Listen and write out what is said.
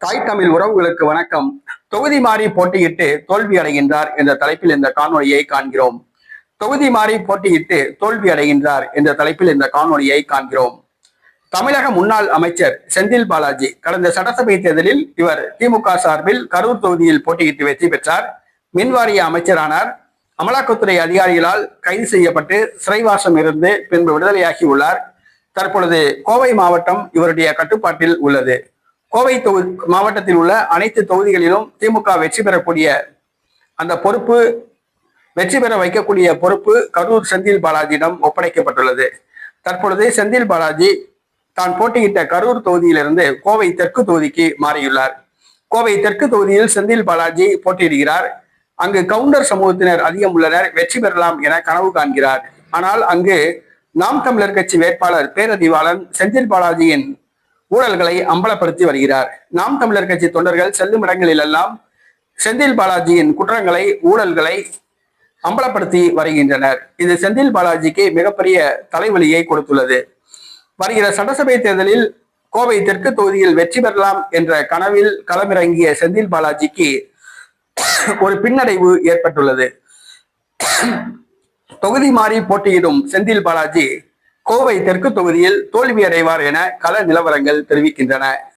தாய் தமிழ் உறவுகளுக்கு வணக்கம். தொகுதி மாறி போட்டியிட்டு தோல்வி அடைகின்றார் என்ற தலைப்பில் இந்த காணொலியை காண்கிறோம். தொகுதி மாறி போட்டியிட்டு தோல்வி அடைகின்றார் என்ற தலைப்பில் இந்த காணொலியை காண்கிறோம். தமிழக முன்னாள் அமைச்சர் செந்தில் பாலாஜி கடந்த சட்டசபை தேர்தலில் இவர் திமுக சார்பில் கரூர் தொகுதியில் போட்டியிட்டு வெற்றி பெற்றார். மின்வாரிய அமைச்சரானார். அமலாக்கத்துறை அதிகாரிகளால் கைது செய்யப்பட்டு சிறைவாசம் இருந்து பின்பு விடுதலையாகி உள்ளார். தற்பொழுது கோவை மாவட்டம் இவருடைய கட்டுப்பாட்டில் உள்ளது. கோவை மாவட்டத்தில் உள்ள அனைத்து தொகுதிகளிலும் திமுக வெற்றி பெறக்கூடிய அந்த பொறுப்பு, வெற்றி பெற வைக்கக்கூடிய பொறுப்பு கரூர் செந்தில் பாலாஜியிடம் ஒப்படைக்கப்பட்டுள்ளது. தற்பொழுது செந்தில் பாலாஜி தான் போட்டியிட்ட கரூர் தொகுதியிலிருந்து கோவை தெற்கு தொகுதிக்கு மாறியுள்ளார். கோவை தெற்கு தொகுதியில் செந்தில் பாலாஜி போட்டியிடுகிறார். அங்கு கவுண்டர் சமூகத்தினர் அதிகம் உள்ளனர், வெற்றி பெறலாம் என கனவு காண்கிறார். ஆனால் அங்கு நாம் தமிழர் கட்சி வேட்பாளர் பேரறிவாளன் செந்தில் பாலாஜியின் ஊழல்களை அம்பலப்படுத்தி வருகிறார். நாம் தமிழர் கட்சி தொண்டர்கள் செல்லும் இடங்களில் எல்லாம் செந்தில் பாலாஜியின் குற்றங்களை, ஊழல்களை அம்பலப்படுத்தி வருகின்றனர். இது செந்தில் பாலாஜிக்கு மிகப்பெரிய தலைவலியை கொடுத்துள்ளது. வருகிற சட்டசபை தேர்தலில் கோவை தெற்கு தொகுதியில் வெற்றி பெறலாம் என்ற கனவில் களமிறங்கிய செந்தில் பாலாஜிக்கு ஒரு பின்னடைவு ஏற்பட்டுள்ளது. தொகுதி மாறி போட்டியிடும் செந்தில் பாலாஜி கோவை தெற்கு தொகுதியில் தோல்வி அடைவார் என கள நிலவரங்கள் தெரிவிக்கின்றன.